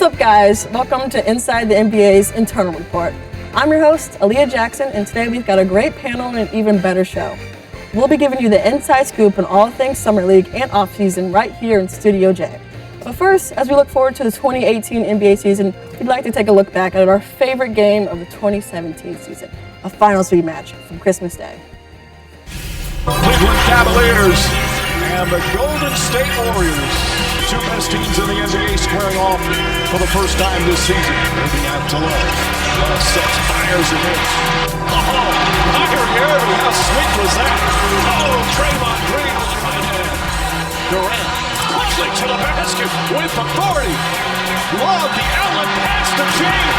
What's up, guys? Welcome to Inside the NBA's Internal Report. I'm your host, Aliyyah Jackson, and today we've got a great panel and an even better show. We'll be giving you the inside scoop on all things Summer League and offseason right here in Studio J. But first, as we look forward to the 2018 NBA season, we'd like to take a look back at our favorite game of the 2017 season, a finals rematch from Christmas Day. Cleveland Cavaliers and the Golden State Warriors. Two best teams in the NBA squaring off for the first time this season. Moving out to low. Sets fires and hits. Oh, Kyrie Irving, how sweet was that? Oh, Draymond Green with the right hand. Durant quickly to the basket with authority. Love the outlet pass to James.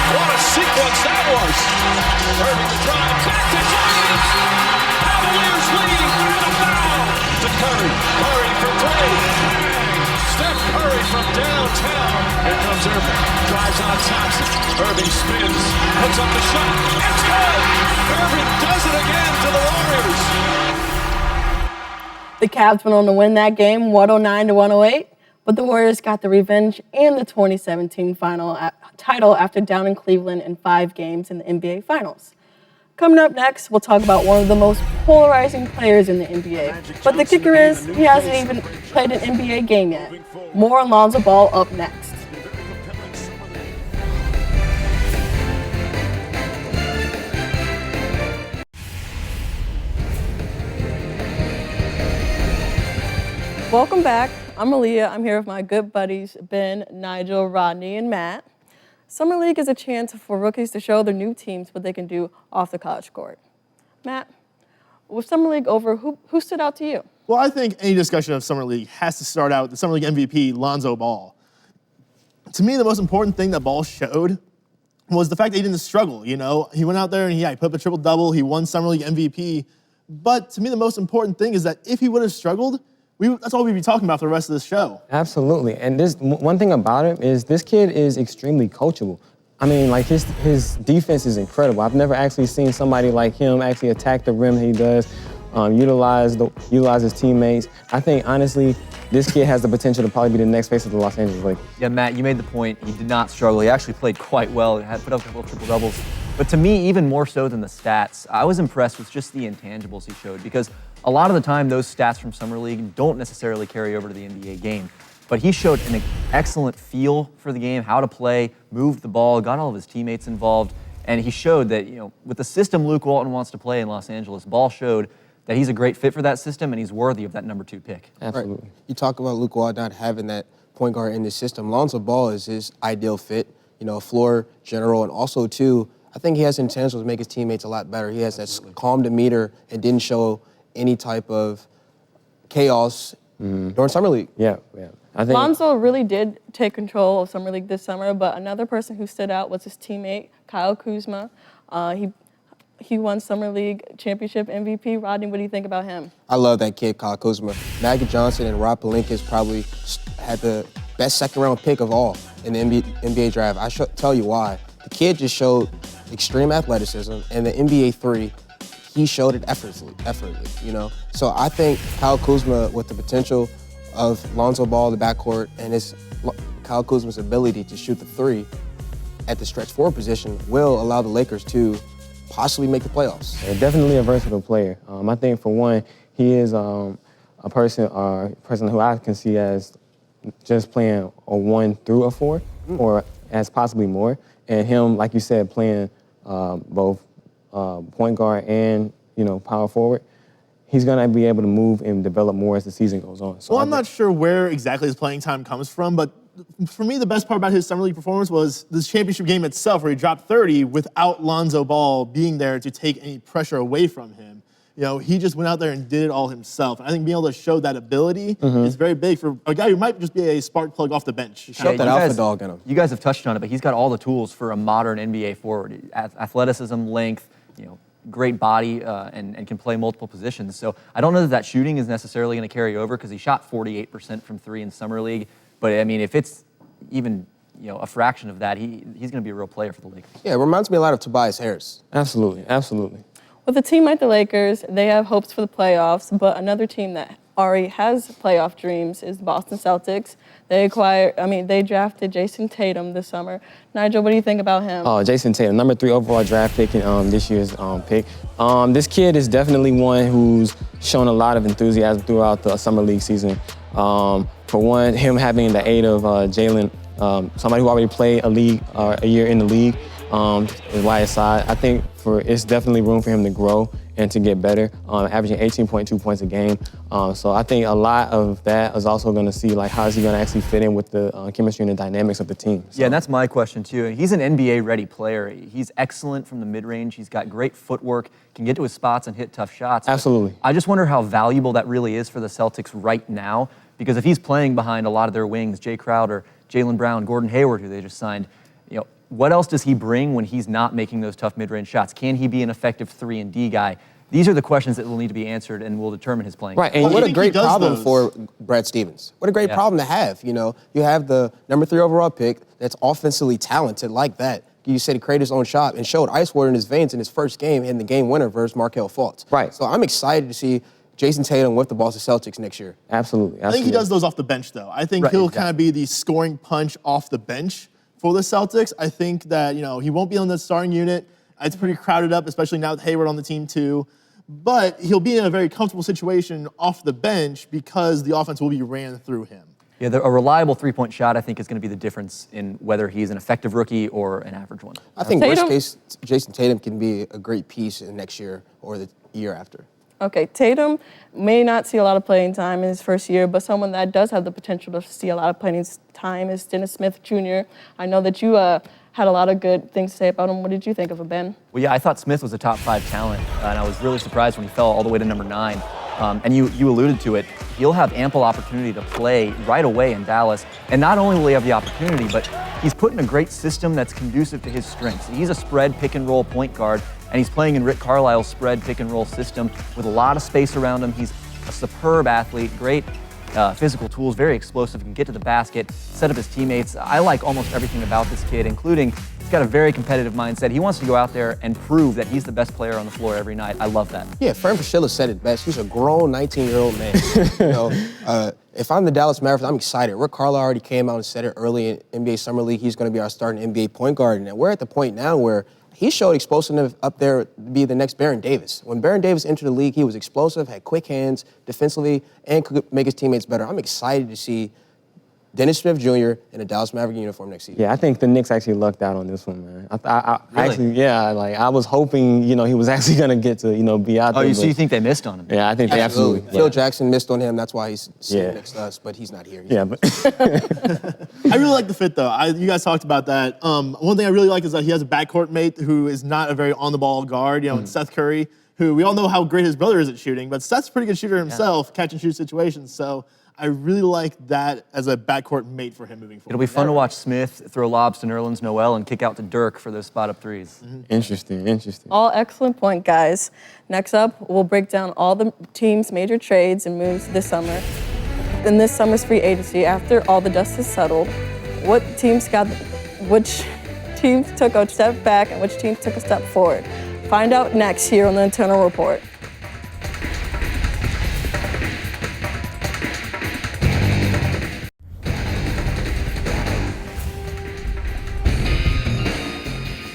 What a sequence that was. Irving to drive back to James. Cavaliers lead and a foul to Curry. Curry for three. Steph Curry from downtown. Here comes Irving. Drives on Thompson. Irving spins. Puts up the shot. It's good. Irving does it again to the Warriors. The Cavs went on to win that game 109-108, but the Warriors got the revenge and the 2017 title after downing Cleveland in 5 games in the NBA Finals. Coming up next, we'll talk about one of the most polarizing players in the NBA. But the kicker is, he hasn't even played an NBA game yet. More on Lonzo Ball up next. Welcome back. I'm Aliyyah. I'm here with my good buddies, Ben, Nigel, Rodney, and Matt. Summer League is a chance for rookies to show their new teams what they can do off the college court. Matt, with Summer League over, who stood out to you? Well, I think any discussion of Summer League has to start out with the Summer League MVP, Lonzo Ball. To me, the most important thing that Ball showed was the fact that he didn't struggle, you know? He went out there and he put up a triple-double, he won Summer League MVP. But to me, the most important thing is that if he would have struggled, that's all we'd be talking about for the rest of this show. Absolutely. And this one thing about him is this kid is extremely coachable. I mean, like his defense is incredible. I've never actually seen somebody like him actually attack the rim he does, utilize his teammates. I think, honestly, this kid has the potential to probably be the next face of the Los Angeles Lakers. Yeah, Matt, you made the point. He did not struggle. He actually played quite well. He had put up a couple of triple-doubles. But to me, even more so than the stats, I was impressed with just the intangibles he showed, because a lot of the time those stats from Summer League don't necessarily carry over to the NBA game. But he showed an excellent feel for the game, how to play, moved the ball, got all of his teammates involved, and he showed that, you know, with the system Luke Walton wants to play in Los Angeles, Ball showed that he's a great fit for that system and he's worthy of that number 2 pick. Absolutely. Right. You talk about Luke Walton not having that point guard in the system. Lonzo Ball is his ideal fit, you know, floor general, and also, too, I think he has the potential to make his teammates a lot better. He has that calm demeanor and didn't show any type of chaos during Summer League. Yeah. I think Lonzo really did take control of Summer League this summer, but another person who stood out was his teammate, Kyle Kuzma. He won Summer League championship MVP. Rodney, what do you think about him? I love that kid, Kyle Kuzma. Magic Johnson and Rob Pelinka probably had the best second-round pick of all in the NBA draft. I tell you why. The kid just showed extreme athleticism, and the NBA 3, he showed it effortlessly, you know? So I think Kyle Kuzma, with the potential of Lonzo Ball in the backcourt and Kyle Kuzma's ability to shoot the 3 at the stretch 4 position, will allow the Lakers to possibly make the playoffs. Yeah, definitely a versatile player. I think, for one, he is a person who I can see as just playing a 1 through a 4, or as possibly more. And him, like you said, playing both point guard and, you know, power forward, he's going to be able to move and develop more as the season goes on. So I'm not sure where exactly his playing time comes from, but for me, the best part about his Summer League performance was this championship game itself, where he dropped 30 without Lonzo Ball being there to take any pressure away from him. You know, he just went out there and did it all himself. And I think being able to show that ability is very big for a guy who might just be a spark plug off the bench. Shut that alpha dog in him. You guys have touched on it, but he's got all the tools for a modern NBA forward. Athleticism, length, you know, great body, and can play multiple positions. So I don't know that shooting is necessarily going to carry over, because he shot 48% from 3 in Summer League. But I mean, if it's even, you know, a fraction of that, he's going to be a real player for the Lakers. Yeah, it reminds me a lot of Tobias Harris. Absolutely. With a team like the Lakers, they have hopes for the playoffs, but another team that already has playoff dreams is the Boston Celtics. They drafted Jason Tatum this summer. Nigel, what do you think about him? Oh, Jason Tatum, number 3 overall draft pick in this year's pick. This kid is definitely one who's shown a lot of enthusiasm throughout the summer league season. For one, him having the aid of Jalen, somebody who already played a year in the league, is by his side. I think it's definitely room for him to grow and to get better, averaging 18.2 points a game. So I think a lot of that is also going to see like how is he going to actually fit in with the chemistry and the dynamics of the team. So. Yeah, and that's my question too. He's an NBA-ready player. He's excellent from the mid-range. He's got great footwork, can get to his spots and hit tough shots. Absolutely. I just wonder how valuable that really is for the Celtics right now, because if he's playing behind a lot of their wings, Jay Crowder, Jaylen Brown, Gordon Hayward, who they just signed, what else does he bring when he's not making those tough mid-range shots? Can he be an effective 3-and-D guy? These are the questions that will need to be answered and will determine his playing. Right, and what a great problem for Brad Stevens. What a great problem to have, You have the number 3 overall pick that's offensively talented like that. You said he created his own shot and showed ice water in his veins in his first game in the game winner versus Markelle Fultz. Right. So I'm excited to see Jason Tatum with the Boston Celtics next year. Absolutely. I think he does those off the bench, though. I think he'll kind of be the scoring punch off the bench for the Celtics. I think that, he won't be on the starting unit. It's pretty crowded up, especially now with Hayward on the team, too. But he'll be in a very comfortable situation off the bench because the offense will be ran through him. Yeah, a reliable three-point shot, I think, is going to be the difference in whether he's an effective rookie or an average one. I think worst case, Jason Tatum can be a great piece in next year or the year after. Okay, Tatum may not see a lot of playing time in his first year, but someone that does have the potential to see a lot of playing time is Dennis Smith Jr. I know that you had a lot of good things to say about him. What did you think of him, Ben? Well, yeah, I thought Smith was a top 5 talent, and I was really surprised when he fell all the way to number 9. And you alluded to it. He'll have ample opportunity to play right away in Dallas. And not only will he have the opportunity, but he's put in a great system that's conducive to his strengths. He's a spread pick-and-roll point guard, and he's playing in Rick Carlisle's spread pick-and-roll system with a lot of space around him. He's a superb athlete, great physical tools, very explosive, can get to the basket, set up his teammates. I like almost everything about this kid, including he's got a very competitive mindset. He wants to go out there and prove that he's the best player on the floor every night. I love that. Yeah, Fran Fraschilla said it best. He's a grown 19-year-old man. If I'm the Dallas Mavericks, I'm excited. Rick Carlisle already came out and said it early in NBA Summer League. He's going to be our starting NBA point guard. And we're at the point now where he showed explosiveness up there to be the next Baron Davis. When Baron Davis entered the league, he was explosive, had quick hands defensively, and could make his teammates better. I'm excited to see Dennis Smith Jr. in a Dallas Maverick uniform next season. Yeah, I think the Knicks actually lucked out on this one, man. Really? I was hoping, he was actually going to get to, be out there. Oh, so you think they missed on him? Yeah, I think they absolutely. Phil Jackson missed on him. That's why he's sitting next to us, but he's not here. Yeah, but I really like the fit, though. You guys talked about that. One thing I really like is that he has a backcourt mate who is not a very on-the-ball guard, and Seth Curry, who we all know how great his brother is at shooting, but Seth's a pretty good shooter himself, catch and shoot situations. So I really like that as a backcourt mate for him moving forward. It'll be fun to watch Smith throw lobs to Nerlens Noel and kick out to Dirk for those spot-up threes. Interesting. All excellent point, guys. Next up, we'll break down all the team's major trades and moves this summer. In this summer's free agency, after all the dust has settled, which teams took a step back and which teams took a step forward? Find out next here on the Internal Report.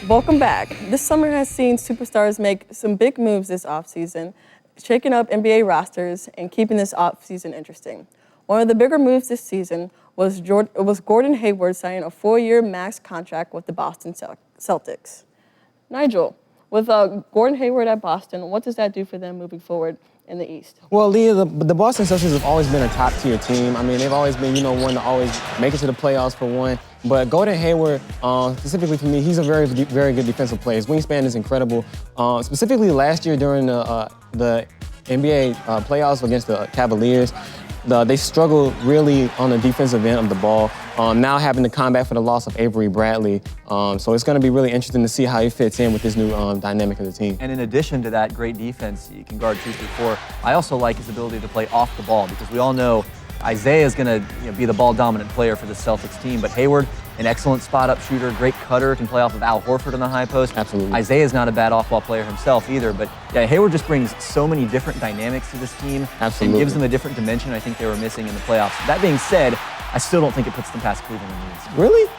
Welcome back. This summer has seen superstars make some big moves this offseason, shaking up NBA rosters and keeping this offseason interesting. One of the bigger moves this season was Gordon Hayward signing a 4-year max contract with the Boston Celtics. Nigel, with Gordon Hayward at Boston, what does that do for them moving forward in the East? Well, Leah, the Boston Celtics have always been a top-tier team. I mean, they've always been, one to always make it to the playoffs for one. But Gordon Hayward, specifically for me, he's a very, very good defensive player. His wingspan is incredible. Specifically last year during the NBA playoffs against the Cavaliers, they struggled really on the defensive end of the ball, now having to combat for the loss of Avery Bradley. So it's going to be really interesting to see how he fits in with this new dynamic of the team. And in addition to that great defense, you can guard 2 through 4. I also like his ability to play off the ball because we all know Isaiah is going to be the ball-dominant player for the Celtics team, but Hayward an excellent spot-up shooter, great cutter, can play off of Al Horford on the high post. Absolutely. Isaiah's not a bad off-ball player himself either, but yeah, Hayward just brings so many different dynamics to this team. Absolutely. And gives them a different dimension I think they were missing in the playoffs. That being said, I still don't think it puts them past Cleveland in the East. Really?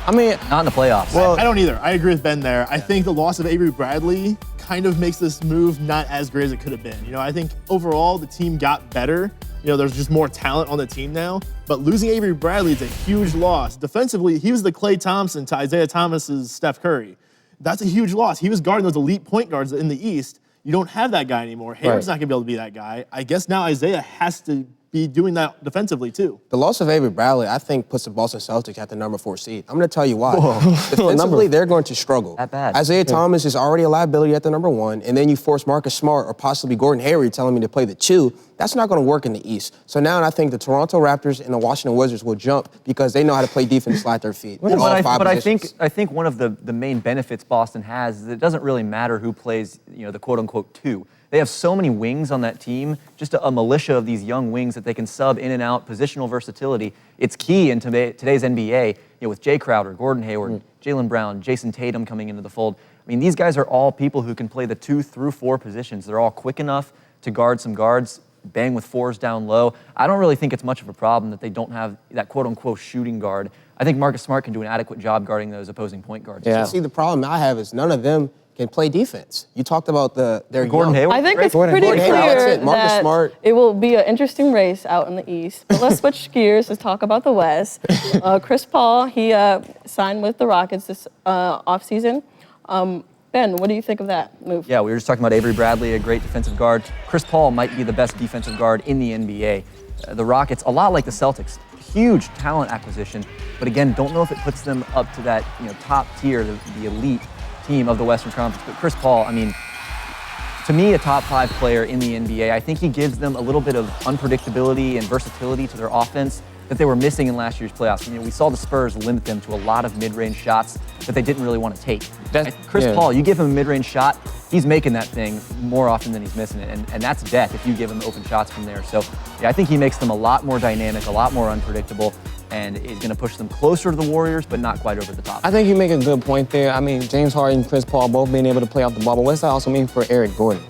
I mean, Not in the playoffs. I don't either. I agree with Ben there. I think the loss of Avery Bradley kind of makes this move not as great as it could have been. I think overall the team got better. There's just more talent on the team now. But losing Avery Bradley is a huge loss. Defensively, he was the Klay Thompson to Isaiah Thomas's Steph Curry. That's a huge loss. He was guarding those elite point guards in the East. You don't have that guy anymore. Hayward's not going to be able to be that guy. I guess now Isaiah has to be doing that defensively too. The loss of Avery Bradley, I think, puts the Boston Celtics at the number 4 seed. I'm going to tell you why. Defensively, they're going to struggle. That bad. Isaiah Thomas is already a liability at the number 1, and then you force Marcus Smart or possibly Gordon Hayward telling me to play the 2. That's not going to work in the East. So now I think the Toronto Raptors and the Washington Wizards will jump because they know how to play defense and slide their feet. But I think one of the main benefits Boston has is it doesn't really matter who plays, the quote-unquote 2. They have so many wings on that team, just a militia of these young wings that they can sub in and out, positional versatility. It's key in today's NBA, with Jay Crowder, Gordon Hayward, Jaylen Brown, Jason Tatum coming into the fold. I mean, these guys are all people who can play the 2 through 4 positions. They're all quick enough to guard some guards, bang with 4s down low. I don't really think it's much of a problem that they don't have that quote-unquote shooting guard. I think Marcus Smart can do an adequate job guarding those opposing point guards. Yeah. See, the problem I have is none of them can play defense. You talked about their Gordon Hayward. I think it's pretty clear that Smart. it will be an interesting race out in the East. But let's switch gears to talk about the West. Chris Paul, he signed with the Rockets this offseason. Ben, what do you think of that move? Yeah, we were just talking about Avery Bradley, a great defensive guard. Chris Paul might be the best defensive guard in the NBA. The Rockets, a lot like the Celtics, huge talent acquisition, but again, don't know if it puts them up to that top tier, the elite team of the Western Conference. But Chris Paul, I mean, to me, a top 5 player in the NBA. I think he gives them a little bit of unpredictability and versatility to their offense that they were missing in last year's playoffs. We saw the Spurs limit them to a lot of mid-range shots that they didn't really want to take. Chris Paul, you give him a mid-range shot, he's making that thing more often than he's missing it, and that's death if you give him open shots from there. So, I think he makes them a lot more dynamic, a lot more unpredictable, and is going to push them closer to the Warriors, but not quite over the top. I think you make a good point there. I mean, James Harden and Chris Paul both being able to play off the ball, but what's that also mean for Eric Gordon?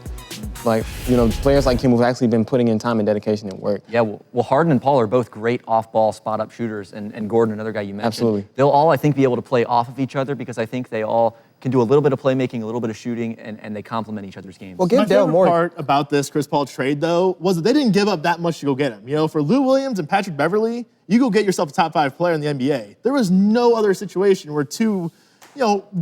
Like, players like him who've actually been putting in time and dedication and work. Yeah, well, Harden and Paul are both great off-ball spot-up shooters, and Gordon, another guy you mentioned. Absolutely. They'll all, I think, be able to play off of each other because I think they all can do a little bit of playmaking, a little bit of shooting, and they complement each other's games. Well, My favorite part about this Chris Paul trade, though, was that they didn't give up that much to go get him. For Lou Williams and Patrick Beverley, you go get yourself a top 5 player in the NBA. There was no other situation where 2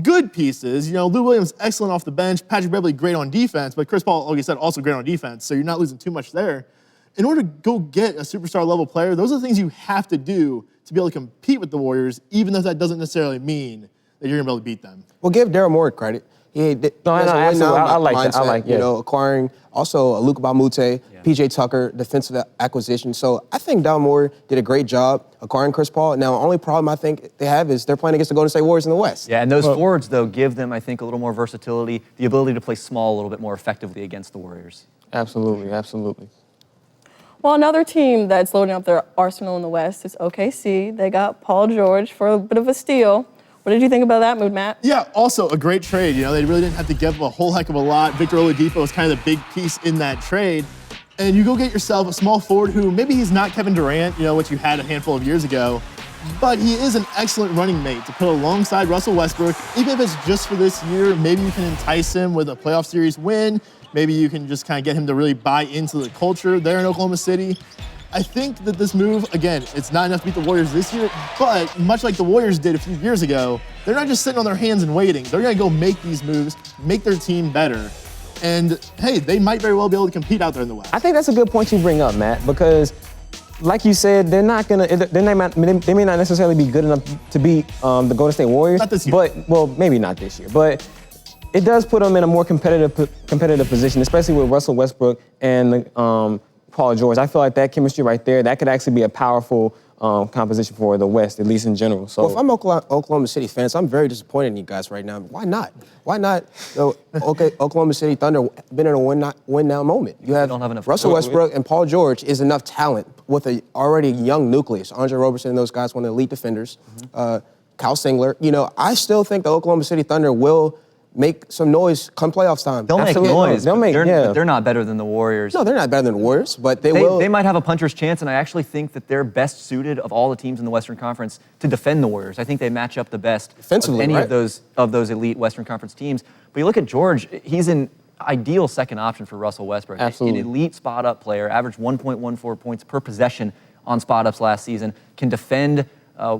good pieces. Lou Williams, excellent off the bench. Patrick Beverley, great on defense. But Chris Paul, like you said, also great on defense. So you're not losing too much there. In order to go get a superstar level player, those are the things you have to do to be able to compete with the Warriors, even though that doesn't necessarily mean that you're going to be able to beat them. Well, give Daryl Morey credit. I like that. Acquiring also Luka Bamute, PJ Tucker, defensive acquisition. So I think Daryl Morey did a great job acquiring Chris Paul. Now, the only problem I think they have is they're playing against the Golden State Warriors in the West. Yeah, and those forwards, though, give them, I think, a little more versatility, the ability to play small a little bit more effectively against the Warriors. Absolutely, absolutely. Well, another team that's loading up their arsenal in the West is OKC. They got Paul George for a bit of a steal. What did you think about that move, Matt? Yeah, also a great trade. They really didn't have to give up a whole heck of a lot. Victor Oladipo was kind of the big piece in that trade. And you go get yourself a small forward who maybe he's not Kevin Durant, what you had a handful of years ago, but he is an excellent running mate to put alongside Russell Westbrook. Even if it's just for this year, maybe you can entice him with a playoff series win. Maybe you can just kind of get him to really buy into the culture there in Oklahoma City. I think that this move, again, it's not enough to beat the Warriors this year, but much like the Warriors did a few years ago, they're not just sitting on their hands and waiting. They're going to go make these moves, make their team better. And, hey, they might very well be able to compete out there in the West. I think that's a good point you bring up, Matt, because like you said, they may not necessarily be good enough to beat the Golden State Warriors. Not this year. But, well, maybe not this year. But it does put them in a more competitive position, especially with Russell Westbrook and Paul George. I feel like that chemistry right there, that could actually be a powerful composition for the West, at least in general. So Well, if I'm Oklahoma City fans, I'm very disappointed in you guys right now. Why not? Why not? Oklahoma City Thunder been in a win-now moment. You have don't have enough Russell Westbrook and Paul George is enough talent with a already young nucleus. Andre Roberson and those guys, one of the elite defenders. Kyle Singler. You know, I still think the Oklahoma City Thunder will make some noise come playoffs time. They'll Absolutely. make noise. They'll but make- they're, yeah. but they're not better than the Warriors. No, they're not better than the Warriors, but they will. They might have a puncher's chance, and I actually think that they're best suited of all the teams in the Western Conference to defend the Warriors. I think they match up the best of Defensively, any right? of those elite Western Conference teams. But you look at George; he's an ideal second option for Russell Westbrook. Absolutely. An elite spot-up player, averaged 1.14 points per possession on spot-ups last season. Can defend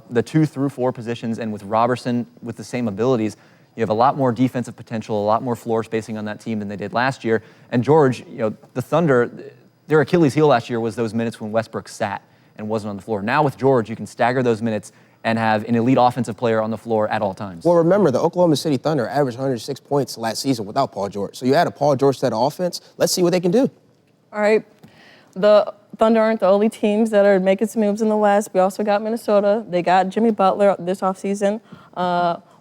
the 2 through 4 positions, and with Robertson with the same abilities, you have a lot more defensive potential, a lot more floor spacing on that team than they did last year. And George, you know, the Thunder, their Achilles heel last year was those minutes when Westbrook sat and wasn't on the floor. Now with George, you can stagger those minutes and have an elite offensive player on the floor at all times. Well, remember, the Oklahoma City Thunder averaged 106 points last season without Paul George. So you add a Paul George to that offense. Let's see what they can do. All right. The Thunder aren't the only teams that are making some moves in the West. We also got Minnesota. They got Jimmy Butler this offseason.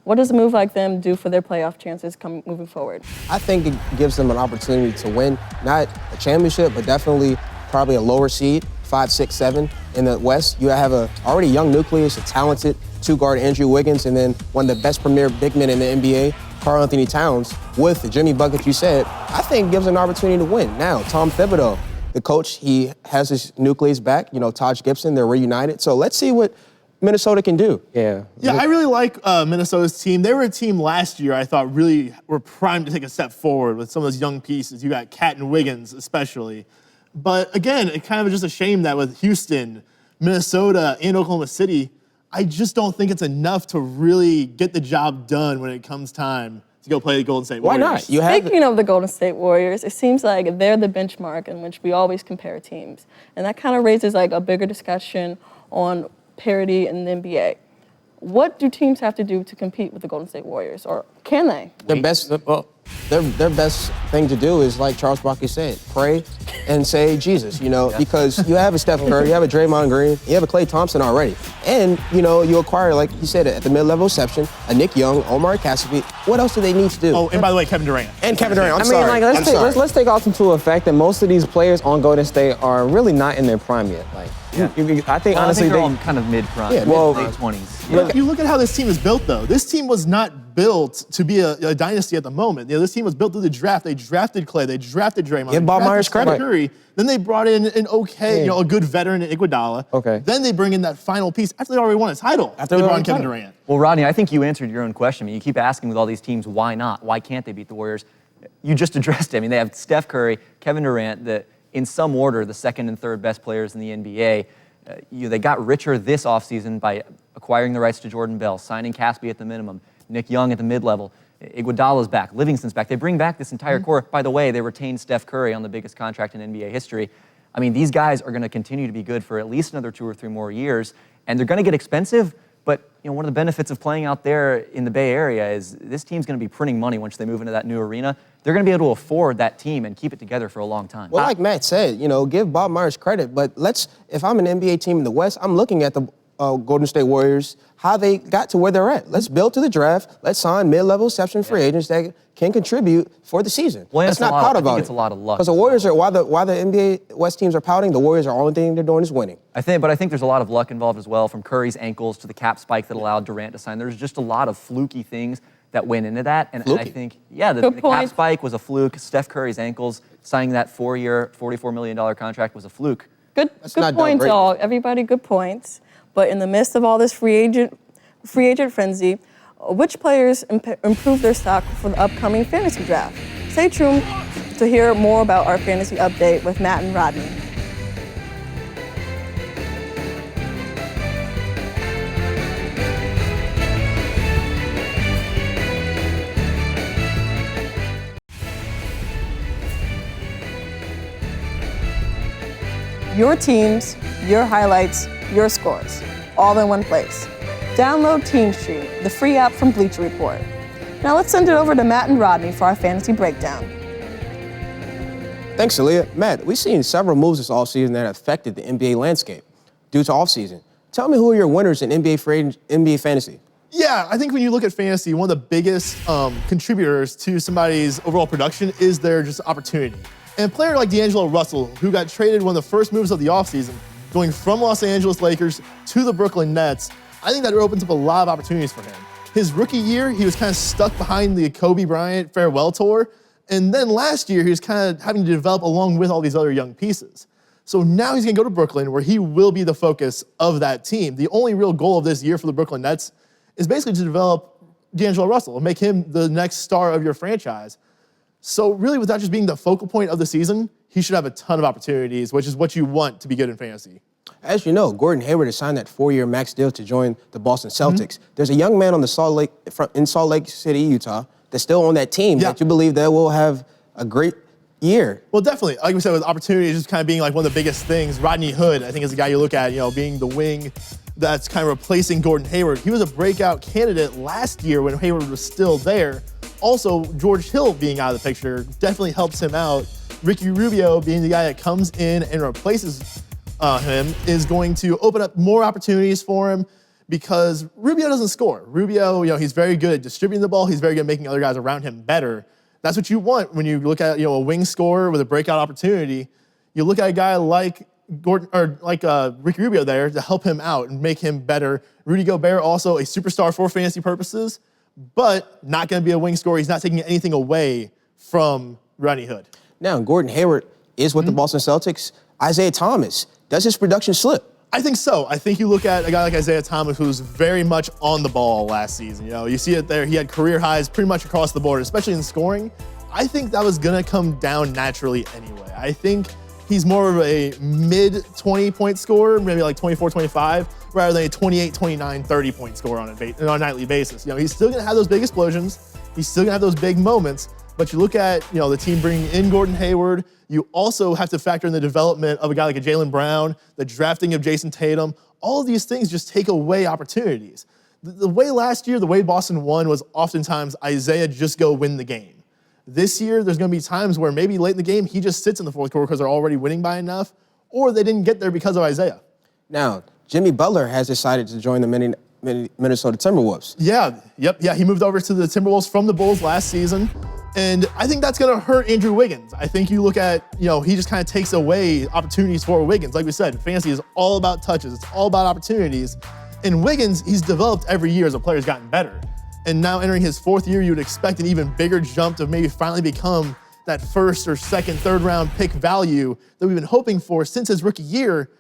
What does a move like them do for their playoff chances moving forward? I think it gives them an opportunity to win, not a championship, but definitely probably a lower seed, 5, 6, 7 in the West. You have a already young nucleus, a talented 2-guard Andrew Wiggins, and then one of the best premier big men in the NBA, Karl Anthony Towns, with the Jimmy bucket you said. I think it gives them an opportunity to win. Now, Tom Thibodeau, the coach, he has his nucleus back. You know, Taj Gibson, they're reunited. So let's see what Minnesota can do. yeah. Yeah, I really like Minnesota's team. They were a team last year I thought really were primed to take a step forward with some of those young pieces. You got Cat and Wiggins especially. But again, it kind of is just a shame that with Houston, Minnesota, and Oklahoma City, I just don't think it's enough to really get the job done when it comes time to go play the Golden State Why Warriors. not? You have Speaking of the Golden State Warriors, it seems like they're the benchmark in which we always compare teams. And that kind of raises like a bigger discussion on parity in the NBA. What do teams have to do to compete with the Golden State Warriors, or can they? their best. Their best thing to do is, like Charles Barkley said, pray and say Jesus, you know, because you have a Steph Curry, you have a Draymond Green, you have a Klay Thompson already. And, you know, you acquire, like you said, at the mid-level exception, a Nick Young, Omar Cassavy. What else do they need to do? Oh, and by the way, Kevin Durant. And Kevin Durant, I'm I mean, sorry. like, I'm sorry. let's take also into effect that most of these players on Golden State are really not in their prime yet. Like, I think Well, honestly, I think they're all kind of mid-prime, Yeah, late 20s. Look, you look at how this team is built, though. This team was not built to be a dynasty at the moment. You know, this team was built through the draft. They drafted Klay. They drafted Draymond. Give they Bob drafted Myers Steph credit. Curry. Then they brought in an a good veteran in Iguodala. Okay. Then they bring in that final piece after they already won a title. After they they brought won in a Kevin title. Durant. Well, Rodney, I think you answered your own question. I mean, you keep asking with all these teams, why not? Why can't they beat the Warriors? You just addressed it. I mean, they have Steph Curry, Kevin Durant, in some order, the second and third best players in the NBA. They got richer this offseason by acquiring the rights to Jordan Bell, signing Cassavy at the minimum, Nick Young at the mid-level. Iguodala's back, Livingston's back. They bring back this entire core. By the way, they retained Steph Curry on the biggest contract in NBA history. I mean, these guys are going to continue to be good for at least another 2 or 3 more years, and they're going to get expensive. But you know, one of the benefits of playing out there in the Bay Area is this team's going to be printing money once they move into that new arena. They're going to be able to afford that team and keep it together for a long time. Well, like Matt said, you know, give Bob Myers credit, but if I'm an NBA team in the West, I'm looking at the Golden State Warriors, how they got to where they're at. Let's build to the draft. Let's sign mid-level exception free agents that can contribute for the season. Well, Let's it's a not lot- pout I think about it. it's a lot of luck Because the as Warriors are, while the NBA West teams are pouting, the Warriors are all thing they're doing is winning. I think there's a lot of luck involved as well, from Curry's ankles to the cap spike that allowed Durant to sign. There's just a lot of fluky things that went into that. And I think, the cap point. spike was a fluke. Steph Curry's ankles, signing that 4-year, $44 million contract was a fluke. Good not done points, great. all. Everybody, good points. But in the midst of all this free agent frenzy, which players improve their stock for the upcoming fantasy draft? Stay tuned to hear more about our fantasy update with Matt and Rodney. Your teams, your highlights, your scores, all in one place. Download Team Street, the free app from Bleacher Report. Now let's send it over to Matt and Rodney for our fantasy breakdown. Thanks, Aliyyah. Matt, we've seen several moves this offseason that have affected the NBA landscape due to offseason. Tell me who are your winners in NBA fantasy? Yeah, I think when you look at fantasy, one of the biggest contributors to somebody's overall production is their just opportunity. And a player like D'Angelo Russell, who got traded one of the first moves of the offseason, going from Los Angeles Lakers to the Brooklyn Nets, I think that opens up a lot of opportunities for him. His rookie year, he was kind of stuck behind the Kobe Bryant farewell tour. And then last year, he was kind of having to develop along with all these other young pieces. So now he's gonna go to Brooklyn, where he will be the focus of that team. The only real goal of this year for the Brooklyn Nets is basically to develop D'Angelo Russell and make him the next star of your franchise. So really, with that just being the focal point of the season, he should have a ton of opportunities, which is what you want to be good in fantasy. As you know, Gordon Hayward has signed that 4-year max deal to join the Boston Celtics. There's a young man on the in Salt Lake City, Utah, that's still on that team that you believe that will have a great year. Well, definitely. Like we said, with opportunities just kind of being like one of the biggest things, Rodney Hood, I think, is a guy you look at, being the wing that's kind of replacing Gordon Hayward. He was a breakout candidate last year when Hayward was still there. Also, George Hill being out of the picture definitely helps him out. Ricky Rubio being the guy that comes in and replaces him is going to open up more opportunities for him because Rubio doesn't score. Rubio, he's very good at distributing the ball. He's very good at making other guys around him better. That's what you want when you look at, a wing scorer with a breakout opportunity. You look at a guy like Gordon or like Ricky Rubio there to help him out and make him better. Rudy Gobert, also a superstar for fantasy purposes, but not going to be a wing scorer. He's not taking anything away from Rodney Hood. Now, Gordon Hayward is with the Boston Celtics. Isaiah Thomas, does his production slip? I think so. I think you look at a guy like Isaiah Thomas, who's very much on the ball last season. You see it there. He had career highs pretty much across the board, especially in scoring. I think that was going to come down naturally anyway. I think he's more of a mid-20-point scorer, maybe like 24, 25, rather than a 28, 29, 30-point scorer on a nightly basis. He's still going to have those big explosions. He's still going to have those big moments. But you look at, the team bringing in Gordon Hayward. You also have to factor in the development of a guy like a Jaylen Brown, the drafting of Jason Tatum. All of these things just take away opportunities. The way last year, the way Boston won was oftentimes Isaiah just go win the game. This year, there's going to be times where maybe late in the game, he just sits in the fourth quarter because they're already winning by enough, or they didn't get there because of Isaiah. Now, Jimmy Butler has decided to join the Minnesota Timberwolves. Yeah, he moved over to the Timberwolves from the Bulls last season. And I think that's going to hurt Andrew Wiggins. I think you look at, he just kind of takes away opportunities for Wiggins. Like we said, fantasy is all about touches. It's all about opportunities. And Wiggins, he's developed every year as a player, has gotten better. And now entering his fourth year, you would expect an even bigger jump to maybe finally become that first or second, third round pick value that we've been hoping for since his rookie year.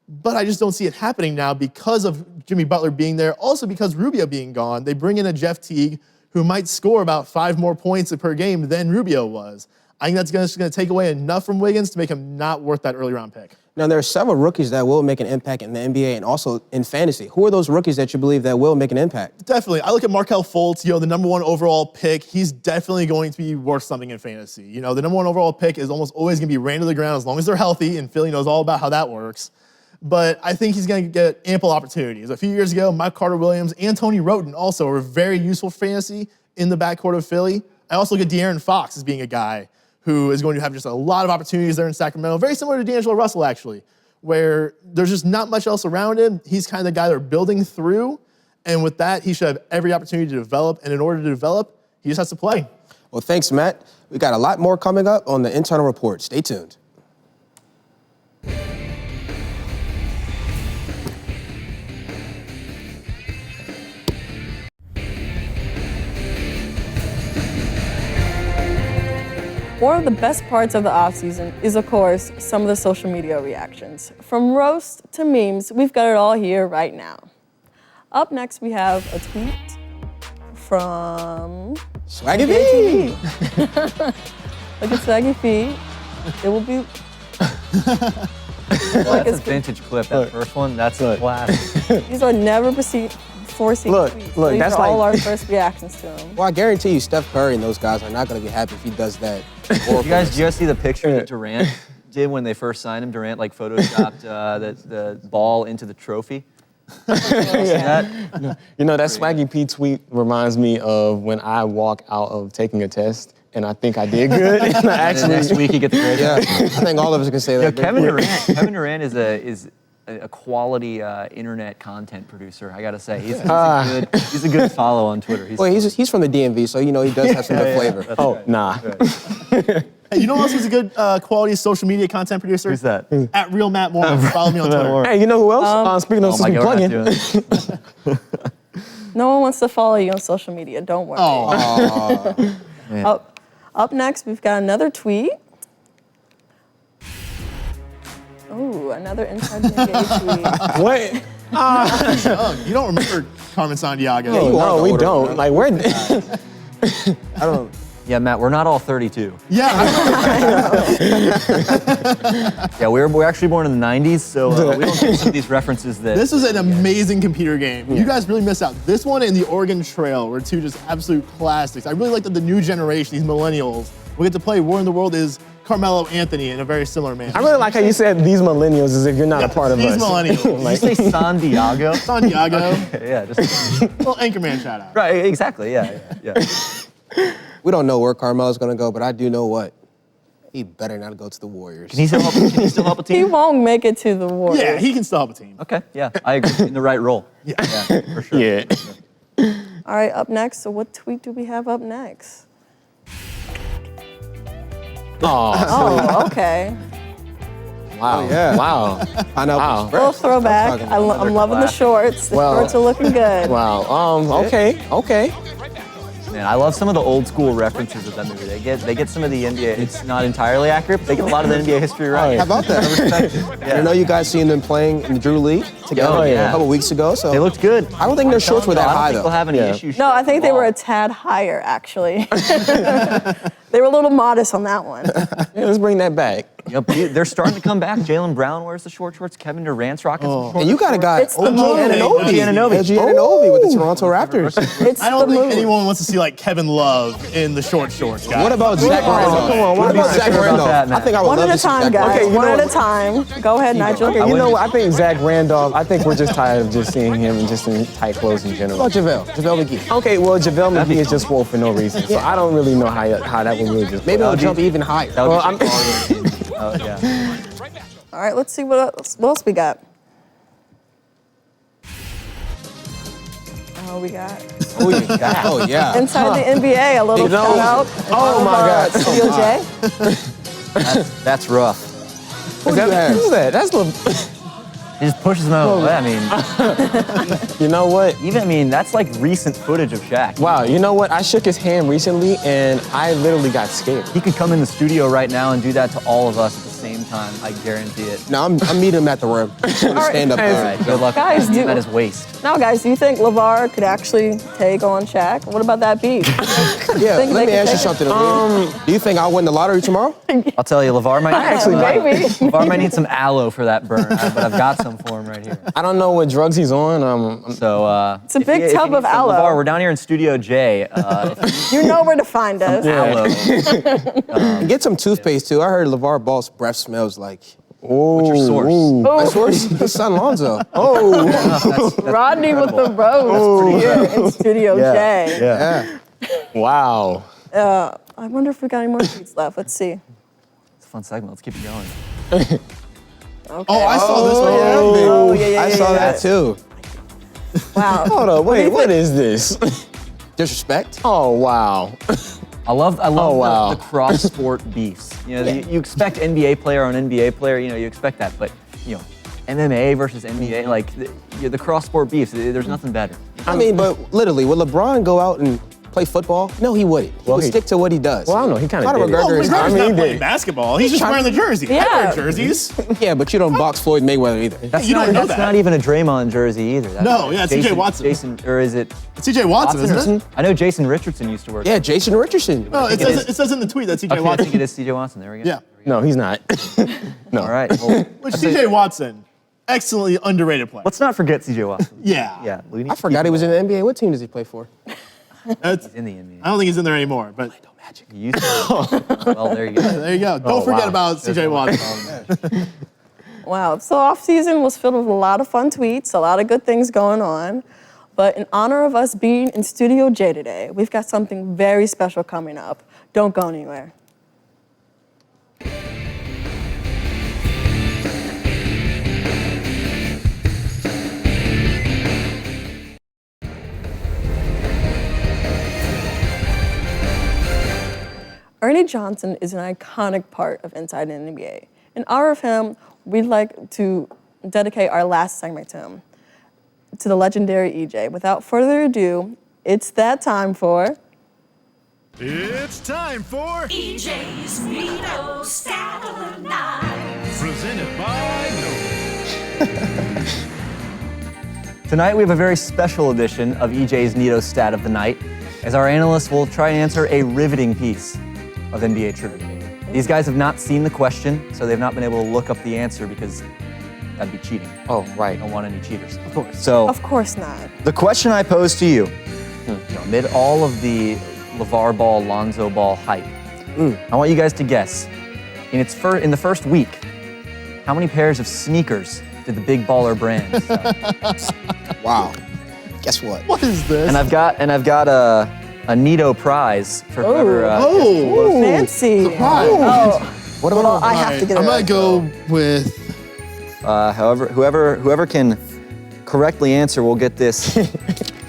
But I just don't see it happening now because of Jimmy Butler being there. Also because Rubio being gone. They bring in a Jeff Teague who might score about 5 more points per game than Rubio was. I think that's just going to take away enough from Wiggins to make him not worth that early round pick. Now, there are several rookies that will make an impact in the NBA and also in fantasy. Who are those rookies that you believe that will make an impact? Definitely. I look at Markelle Fultz, the number 1 overall pick. He's definitely going to be worth something in fantasy. The number 1 overall pick is almost always going to be ran to the ground as long as they're healthy, and Philly knows all about how that works. But I think he's going to get ample opportunities. A few years ago, Mike Carter-Williams and Tony Wroten also were very useful for fantasy in the backcourt of Philly. I also look at De'Aaron Fox as being a guy who is going to have just a lot of opportunities there in Sacramento. Very similar to D'Angelo Russell, actually, where there's just not much else around him. He's kind of the guy they're building through. And with that, he should have every opportunity to develop. And in order to develop, he just has to play. Well, thanks, Matt. We got a lot more coming up on the Internal Report. Stay tuned. One of the best parts of the offseason is, of course, some of the social media reactions. From roast to memes, we've got it all here right now. Up next, we have a tweet from Swaggy V. Look at Swaggy V. It will be That's a vintage clip. That first one, that's a classic. These are never foreseen tweets. Look, These that's are like all our first reactions to them. Well, I guarantee you Steph Curry and those guys are not going to be happy if he does that. Did you guys see the picture that Durant did when they first signed him? Durant photoshopped the ball into the trophy. That Swaggy P tweet reminds me of when I walk out of taking a test and I think I did good. And I actually, next week you get the grade. Yeah, I think all of us can say that. Kevin Durant is a quality internet content producer. I gotta say, he's a good follow on Twitter. He's from the DMV, so he does have some good flavor. Right. Nah. Right. Hey, you know who else is a good quality social media content producer? Who's that? At Real Matt Mormann. Follow me on Twitter. Hey, you know who else? Speaking of Oh my God, plugging. we're not doing it. No one wants to follow you on social media. Don't worry. Up next, we've got another tweet. Ooh, another Inside the NBA tweet. What? You don't remember Carmen Sandiego. No, we don't. Like, we're. I don't. Yeah, Matt, we're not all 32. Yeah, Yeah, we're actually born in the 90s, so we don't get some of these references that. this was an amazing computer game. You guys really missed out. This one and the Oregon Trail were two just absolute classics. I really like that the new generation, these millennials, will get to play War in the World is Carmelo Anthony in a very similar manner. I really like how you said these millennials as if you're not a part of these us. millennials. Did you say San Diego? Sandiego. Yeah, just Little Anchorman shout out. right. Exactly. Yeah. We don't know where Carmelo's going to go, but I do know what. He better not go to the Warriors. Can he still help a team? He won't make it to the Warriors. Yeah, he can still help a team. Okay. Yeah, I agree. In the right role. Yeah, for sure. Yeah. All right, up next. So what tweet do we have up next? Oh, okay. Wow. yeah. Wow. Pineapple Wow. Express. Little throwback. I'm talking I'm loving the shorts. The Well- shorts are looking good. Wow. Okay. Man, I love some of the old school references of that movie. They get some of the NBA. It's not entirely accurate, but they get a lot of the NBA history right. How about that? I know you guys seen them playing in the Drew League together Oh, yeah. a couple weeks ago. So They looked good. I don't think their shorts were that I high, don't think though. they'll have any Yeah. issues. No, I think they were a shooting tad higher, actually. They were a little modest on that one. Yeah, let's bring that back. the ball. Yep, they're starting to come back. Jaylen Brown wears the short shorts. Kevin Durant's rocking some short And you got a guy, It's the OG move. Anunoby. OG Anunoby with the Toronto Raptors. It's I don't the think move. anyone wants to see like Kevin Love in the shorts, guys. What about Zach Oh, Randolph? come on, What about be Zach sure about Randolph? that, Matt? I think I would One love at to a see time, Zach guys. Randolph. you One know at a what? time. Go ahead, Nigel. Okay, you know what? I think Zach Randolph, I think we're just tired of just seeing him just in tight clothes in general. What about JaVale McGee? Okay, well, JaVale McGee is just swole for no reason. So I don't really know how that would really just Maybe play. he'll jump even higher. That would Well, be oh, yeah. All right, let's see what else we got. Oh, we got Oh, yeah. Inside the NBA, a little You know- shout out. Oh, my God. Studio J. That's rough. Who do you have? Who's that? That's He just pushes him out. I mean, you know what? that's like recent footage of Shaq. Wow, you know what? I shook his hand recently and I literally got scared. He could come in the studio right now and do that to all of us at the same time. I guarantee it. No, I'm meeting him at the rim. Stand up Hey, All there. right, good luck. Guys, He's do- at his waist. Now, guys, do you think LeVar could actually take on Shaq? What about that beat? Yeah, Think let they me could ask you take something. Do you think I'll win the lottery tomorrow? I'll tell you, LeVar might Maybe. LeVar might need some aloe for that burn, but I've got some for him right here. I don't know what drugs he's on. So It's a big tub of aloe. LeVar, we're down here in Studio J. If You know where to find us. aloe. And get some toothpaste too. I heard LeVar Ball's breath smells like. What's your source? My source? His son Lonzo. Rodney with the rose here in Studio J. Yeah. Wow. I wonder if we got any more tweets left. Let's see. It's a fun segment. Let's keep it going. Okay. Oh, I saw this one. Oh, yeah. I saw that too. Wow. Hold up, wait, what is this? Disrespect? Oh, wow. I love wow. the cross-sport beefs. You know, you expect NBA player on NBA player. You know, you expect that, but you know, MMA versus NBA, like the cross-sport beefs. There's nothing better. I mean, but literally, would LeBron go out and play football? No, he wouldn't. He would stick to what he does. Well, I don't know, he kinda Conor did it. McGregor Oh, is McGregor's I mean, not he playing did. basketball. He's just wearing the jersey. Yeah. I wear jerseys. Yeah, but you don't box Floyd Mayweather either. That's You not, don't know that's that. not even a Draymond jersey either. That's No, yeah, it's CJ Watson. Jason, or is it It's CJ Watson, isn't it? I know Jason Richardson used to work. Yeah, Jason Richardson. No, it think it says, it says in the tweet that CJ Okay, I Watson. think it is CJ Watson. There we go. Yeah. No, he's not. No. All right. Well, Which CJ Watson, excellently underrated player. let's not forget CJ Watson. Yeah. Yeah. We need I to forgot keep he was in the NBA. What team does he play for? That's, in the NBA. I don't think he's in there anymore, but You used to. Well, there you go. there you go. Don't forget wow. about CJ Watson. Wow. So off season was filled with a lot of fun tweets, a lot of good things going on. But in honor of us being in Studio J today, we've got something very special coming up. Don't go anywhere. Ernie Johnson is an iconic part of Inside the NBA. In honor of him, we'd like to dedicate our last segment to him, to the legendary EJ. Without further ado, it's that time for... It's time for EJ's Neato Stat of the Night. Presented by No. Tonight we have a very special edition of EJ's Neato Stat of the Night, as our analysts will try and answer a riveting piece of NBA trivia. These guys have not seen the question, so they've not been able to look up the answer because that'd be cheating. Oh, right. I don't want any cheaters. Of course. So Of course not. the question I pose to you, amid all of the LeVar Ball, Lonzo Ball hype, I want you guys to guess, in the first week, how many pairs of sneakers did the big baller brand sell? Wow. Guess what? What is this? And I've got a Neato prize for whoever. Fancy. Surprise. Oh, What about well, I have to get it I'm right. gonna go with. However, whoever can correctly answer will get this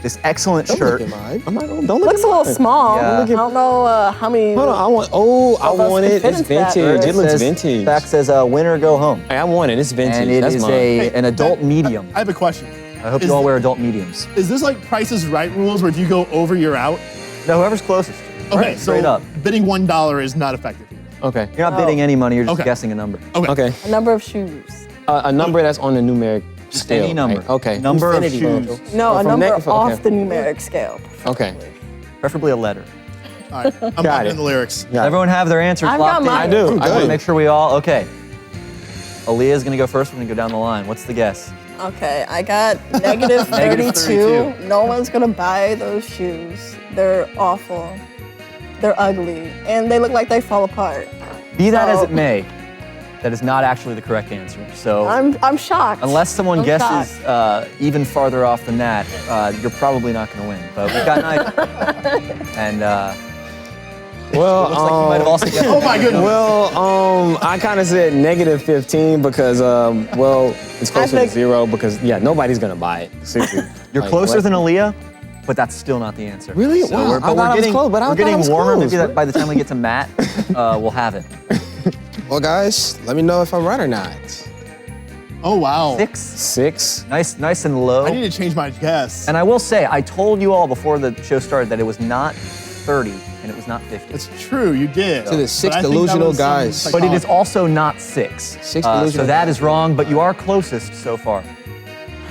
this excellent shirt. Look at mine. I'm not gonna, don't look Looks a at little mine. small. Yeah. I don't know how many. Hold on, I want of us can it. fit It's into that. vintage. It looks says- vintage. Back says win or go home, Hey, I want it. It's vintage. and it That's is mine. an adult medium. I have a question. I hope is you all th- wear adult mediums. Is this like Price is Right rules where if you go over, you're out? No, whoever's closest. Okay, so straight up. bidding $1 is not effective here. Okay. You're not bidding any money. You're just Okay. guessing a number. Okay. A number of shoes. A number that's on the numeric Just scale. any number. right? Okay. Number of Infinity. shoes, No, Oh, a from number neck- off okay. the numeric scale. Okay. preferably a letter. All right, I'm Got not it. in the lyrics. Yeah. Everyone have their answers I've locked got in? mine. I do. I want to Good. make sure we all, okay. Aliyyah's gonna go first. We're gonna go down the line. What's the guess? Okay, I got negative Negative 32. No one's gonna buy those shoes. They're awful. They're ugly, and they look like they fall apart. Be that as So- it may, that is not actually the correct answer. So I'm shocked. unless someone I'm guesses shocked. even farther off than that, you're probably not gonna win. But we've got Nigel. And Well, looks like you might have also guessed. Oh my goodness. Well, I kind of said negative 15 because, it's closer to think- 0 because, nobody's gonna buy it. Seriously. You're Like, closer what? than Aaliyah, but that's still not the answer. Really? So Wow, we're, I but thought I we're was getting, close, but I we're thought I getting was warmer. close. Maybe that by the time we get to Matt, we'll have it. Well, guys, let me know if I'm right or not. Oh, wow. 6. 6. Nice and low. I need to change my guess. And I will say, I told you all before the show started that it was not 30 and it was not 50. It's true, you did. To the six But I think that delusional was some guys. But it is psychology. also not 6. Six So delusional that guys. is wrong, but you are closest so far.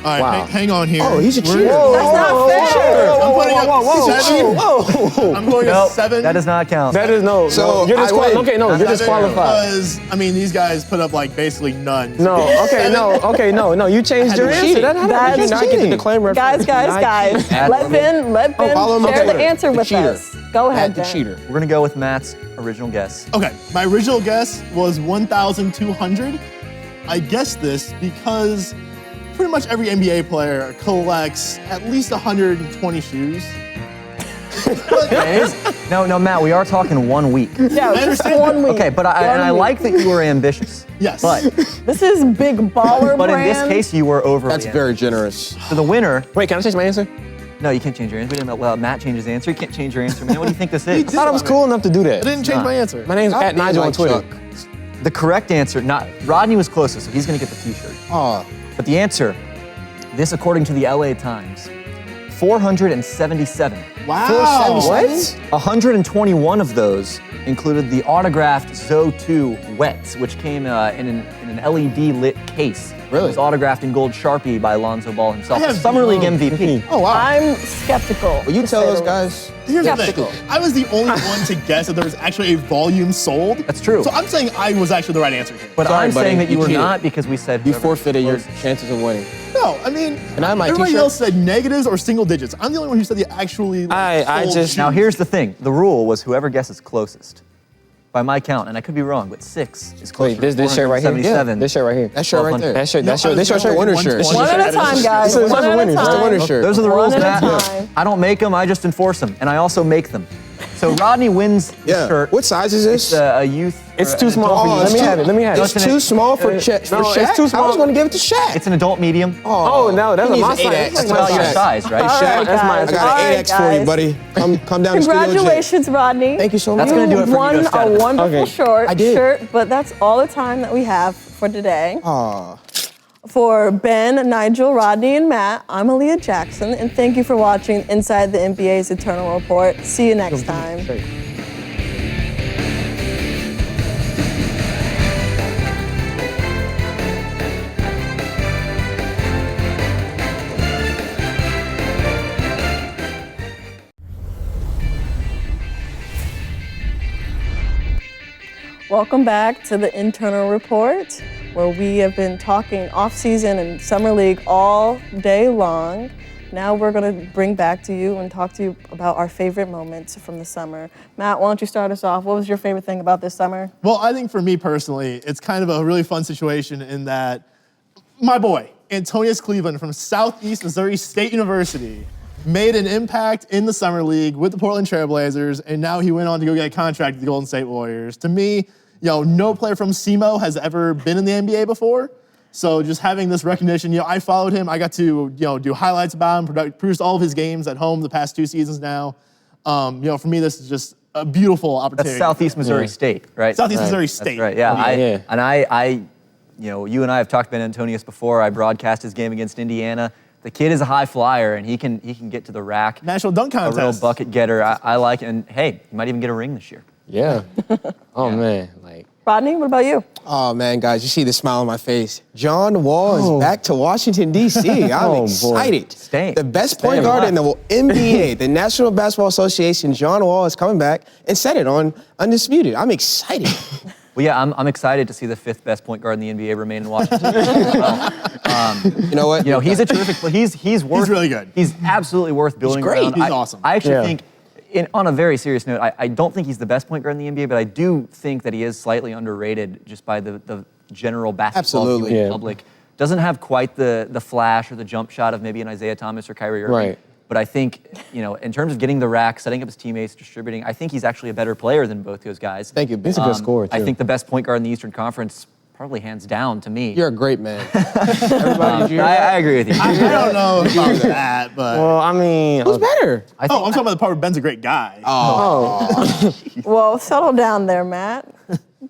All right, Wow. hang on here. Oh, he's a We're- cheater. That's not fair. I'm putting up 7. Whoa. I'm going Nope, to 7. that does not count. That is no. So, you're I disqualified. win. Okay, no, you're 7 disqualified. Because, I mean, these guys put up like basically none. No, okay, no. You changed your That's answer. That That's did not get the cheating. declaim reference. Guys. Let Ben follow him on share the Twitter. answer The with cheater. us. Go ahead, Matt the Ben. cheater. We're gonna go with Matt's original guess. Okay, my original guess was 1,200. I guessed this because pretty much every NBA player collects at least 120 shoes. No, Matt, we are talking 1 week. Yeah, it's just understand 1 week. Okay, but I like that you were ambitious. Yes. But This is big baller but in brand. this case, you were over. That's very generous. So the winner. Wait, can I change my answer? No, you can't change your answer. We didn't let Matt change his answer. You can't change your answer, man. What do you think this is? I thought I was cool enough to do that. I didn't change my answer. My name's Stop at being Nigel on like Twitter. Chuck. The correct answer, Rodney was closest, so he's gonna get the t-shirt. Oh, But the answer, this according to the LA Times, 477. Wow. 477? 121 of those included the autographed Zoe 2 Wets, which came in an LED lit case. Really? It was autographed in gold Sharpie by Lonzo Ball himself, I the have- Summer League MVP. Oh, wow. I'm skeptical. Will you to tell say those the guys? Here's the Skeptical. thing. I was the only one to guess that there was actually a volume sold. That's true. So I'm saying I was actually the right answer here. But Sorry, I'm buddy, saying that you you were cheated. not because we said You whoever forfeited your closest. chances of winning. No, I mean, And I have my everybody t-shirt. else said negatives or single digits. I'm the only one who said the actually. I sold just- shoes. Now here's the thing. The rule was whoever guesses closest. By my count, and I could be wrong, but 6 is closer. Wait, this shirt right here? 477. This shirt right here. That shirt right there. That shirt, No, this shirt, I this was shirt, going winner with shirt. 120. One at a time, guys. This is One the at a winner. This is the time. winner shirt. Those are the One rules, at a Matt. time. I don't make them, I just enforce them. And I also make them. So Rodney wins the Yeah. shirt. What size is this? It's a youth. It's or too an small adult for you. medium. Let me have it. Let me have It's it. too small for Shaq. No, it's Shaq? too I small. was going to give it to Shaq. It's an adult medium. Oh, no, that's He my needs an size. 8X. That's about your Shaq. size, right? All Shaq, right, that's my- guys. I got All an right, 8X for you, guys. buddy. Come down to studio. Congratulations, Rodney. Thank you so much. That's gonna do it for won Nigil a Status. wonderful Okay. I did. shirt, but that's all the time that we have for today. Aw. For Ben, Nigel, Rodney, and Matt, I'm Aliyyah Jackson, and thank you for watching Inside the NBA's Eternal Report. See you next time. Welcome back to the Internal Report, where we have been talking off-season and summer league all day long. Now we're going to bring back to you and talk to you about our favorite moments from the summer. Matt, why don't you start us off? What was your favorite thing about this summer? Well, I think for me personally, it's kind of a really fun situation in that my boy, Antonius Cleveland from Southeast Missouri State University, made an impact in the summer league with the Portland Trailblazers, and now he went on to go get a contract with the Golden State Warriors. To me, no player from SEMO has ever been in the NBA before. So just having this recognition, I followed him. I got to, do highlights about him, produced all of his games at home the past 2 seasons now. For me, this is just a beautiful opportunity. That's Southeast Missouri State, right? Southeast Missouri State. That's right. Yeah. Yeah. I, you and I have talked about Antonius before. I broadcast his game against Indiana. The kid is a high flyer, and he can get to the rack. National dunk contest. A real bucket getter. I like it. And hey, he might even get a ring this year. Yeah. Oh, man. Rodney, what about you? Oh, man, guys, you see the smile on my face. John Wall is back to Washington, D.C. I'm Oh, boy. excited. Staying. The best point Staying guard in the alive. NBA, the National Basketball Association, John Wall is coming back and said it on Undisputed. I'm excited. Well, yeah, I'm excited to see the 5th best point guard in the NBA remain in Washington. You know what? He's a terrific player. He's worth. He's really good. He's absolutely worth building great. around. He's awesome. I actually Yeah. think, on a very serious note, I don't think he's the best point guard in the NBA, but I do think that he is slightly underrated just by the general basketball Absolutely. viewing Yeah. public. Doesn't have quite the flash or the jump shot of maybe an Isaiah Thomas or Kyrie Irving. Right. But I think, in terms of getting the rack, setting up his teammates, distributing, I think he's actually a better player than both those guys. Thank you. He's a good scorer, I too. think the best point guard in the Eastern Conference, probably hands down to me. You're a great man. Everybody, did you hear that? I agree with you. I don't know about that, but. Well, I mean. Who's better? I'm talking about the part where Ben's a great guy. Well, settle down there, Matt.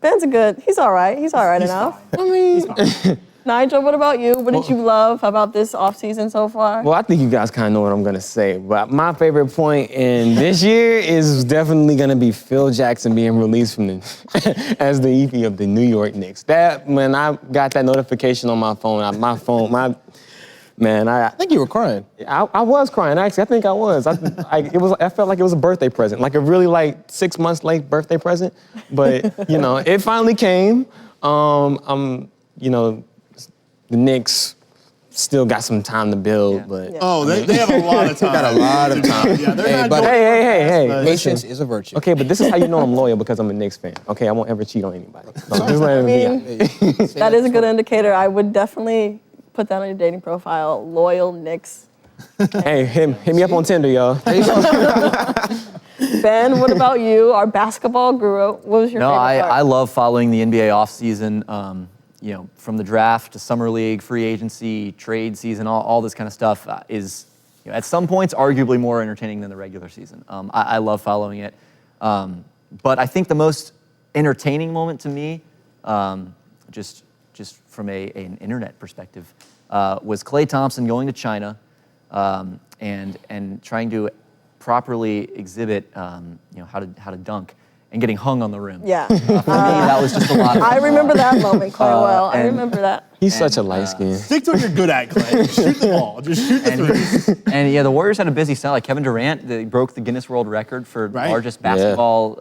Ben's he's all right. He's all right enough. I mean. Nigel, what about you? What did you love about this offseason so far? Well, I think you guys kind of know what I'm going to say, but my favorite point in this year is definitely going to be Phil Jackson being released from as the EP of the New York Knicks. That, when I got that notification on my phone, I think you were crying. I was crying, actually. I think I was. I felt like it was a birthday present, like a really 6 months late birthday present. But, it finally came. The Knicks still got some time to build, but... Oh, they have a lot of time. Got a lot of time. Yeah, they're Hey, not but- going Hey, fast, but- Patience is a virtue. Okay, but this is how you know I'm loyal, because I'm a Knicks fan. Okay, I won't ever cheat on anybody. So just let it be out. That is a good indicator. I would definitely put that on your dating profile. Loyal Knicks. Hey, hit me up on Tinder, y'all. Ben, what about you? Our basketball guru. What was your No, favorite I part? love following the NBA offseason. From the draft to summer league, free agency, trade season, all this kind of stuff is, at some points, arguably more entertaining than the regular season. I love following it. But I think the most entertaining moment to me, just from an internet perspective, was Klay Thompson going to China and trying to properly exhibit, how to dunk and getting hung on the rim. Yeah. For me, that was just a lot of I remember that moment quite well. I and- remember that. He's such a light skin. Stick to what you're good at, Clay. Shoot the ball. Just shoot the threes. And yeah, the Warriors had a busy summer. Like Kevin Durant, they broke the Guinness World Record for Right. largest basketball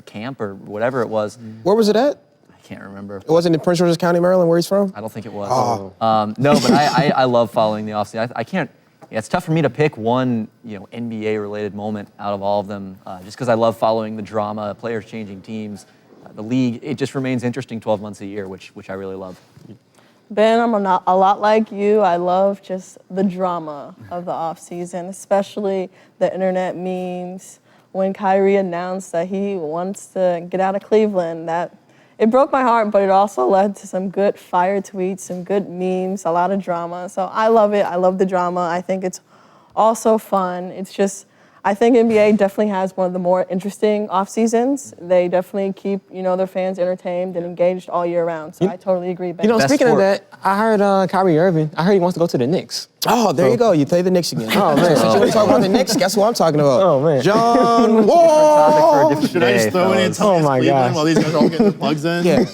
camp or whatever it was. Where was it at? I can't remember. It wasn't in Prince George's County, Maryland, where he's from? I don't think it was. Oh. No, but I love following the offseason. I can't. Yeah, it's tough for me to pick one, NBA-related moment out of all of them, just because I love following the drama, players changing teams, the league. It just remains interesting 12 months a year, which I really love. Ben, I'm a lot like you. I love just the drama of the off season, especially the internet memes, when Kyrie announced that he wants to get out of Cleveland. That it broke my heart, but it also led to some good fire tweets, some good memes, a lot of drama. So I love it. I love the drama. I think it's also fun. It's just, I think NBA definitely has one of the more interesting off seasons. They definitely keep, their fans entertained and engaged all year round. So I totally agree, Ben. Speaking of that, I heard Kyrie Irving. I heard he wants to go to the Knicks. Oh, there you go. You play the Knicks again. Oh, man. Since you want to talk about the Knicks, guess what I'm talking about? Oh, man. John Wall. Should I just throw it in Oh, my Cleveland gosh. while these guys are all getting their plugs in? Yeah.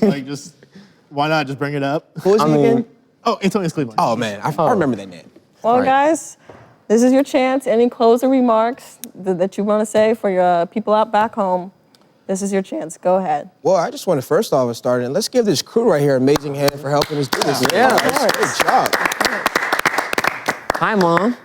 Why not just bring it up? Who is he again? Oh, Antonius Cleveland. Oh, man. I remember that name. Well, Right. guys, this is your chance. Any closing remarks that you want to say for your people out back home? This is your chance. Go ahead. Well, I just want to first off start and let's give this crew right here an amazing hand for helping us do this. Yeah. Good job. Hi, Mom.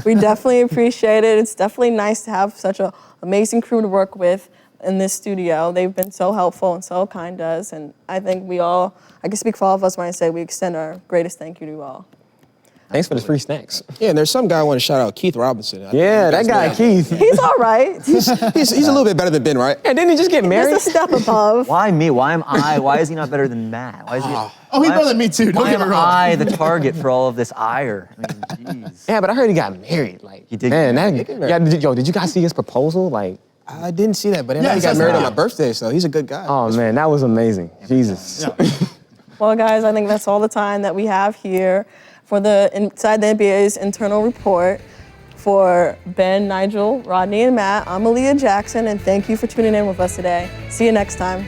We definitely appreciate it. It's definitely nice to have such an amazing crew to work with in this studio. They've been so helpful and so kind to us. And I think I can speak for all of us when I say we extend our greatest thank you to you all. Thanks for the free snacks. Yeah, and there's some guy I want to shout out, Keith Robinson. Yeah, that guy, Keith. He's all right. He's a little bit better than Ben, right? And didn't he just get married? Just a step above. Why me? Why am I? Why is he not better than Matt? Why is he? Oh, he's better than me too. Don't Why get me am wrong. I the target for all of this ire? I mean, jeez. Yeah, but I heard he got married. Like He did Man, get married. did you guys see his proposal? Like, I didn't see that, but Yeah, he it got says married that. on my birthday, so he's a good guy. oh man, that was amazing. Jesus. Well, guys, I think that's all the time that we have here for the Inside the NBA's internal report. For Ben, Nigel, Rodney, and Matt, I'm Aliyyah Jackson, and thank you for tuning in with us today. See you next time.